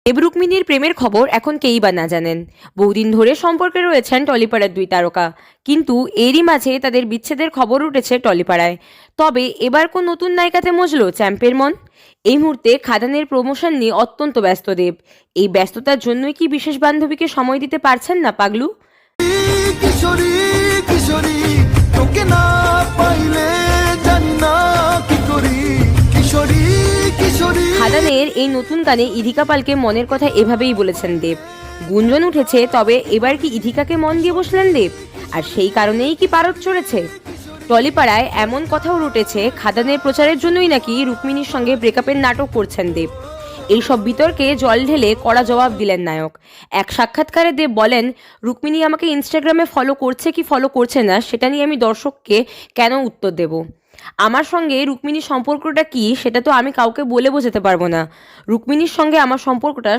দেব রুক্মিণীর প্রেমের খবর এখন কেই বা না জানেন। বহুদিন ধরে সম্পর্কে রয়েছেন টলিপাড়ার দুই তারকা, কিন্তু এরই মাঝে তাদের বিচ্ছেদের খবর উঠেছে টলিপাড়ায়। তবে এবার কোন নতুন নায়িকাতে মজল চ্যাম্পের মন? এই মুহূর্তে খাদানের প্রমোশন নিয়ে অত্যন্ত ব্যস্ত দেব। এই ব্যস্ততার জন্যই কি বিশেষ বান্ধবীকে সময় দিতে পারছেন না পাগলু? কিশোরী কিশোরী তোকে না পাইলে জানি না কি করি। কিশোরী কিশোরী খাদানের এই নতুন গানে ইধিকা পালকে মনের কথা এভাবেই বলেছেন দেব। গুঞ্জন উঠেছে, তবে এবার কি ইধিকাকে মন দিয়ে বসলেন দেব? আর সেই কারণেই কি পারদ চড়েছে? টলিপাড়ায় এমন কথাও উঠেছে, খাদানের প্রচারের জন্যই নাকি রুক্মিণীর সঙ্গে ব্রেকআপের নাটক করছেন দেব। এইসব বিতর্কে জল ঢেলে কড়া জবাব দিলেন নায়ক। এক সাক্ষাৎকারে দেব বলেন, রুক্মিণী আমাকে ইনস্টাগ্রামে ফলো করছে কি ফলো করছে না সেটা নিয়ে আমি দর্শককে কেন উত্তর দেব? আমার সঙ্গে রুক্মিণীর সম্পর্কটা কি সেটা তো আমি কাউকে বলে বোঝাতে পারবো না। রুক্মিণীর সঙ্গে আমার সম্পর্কটা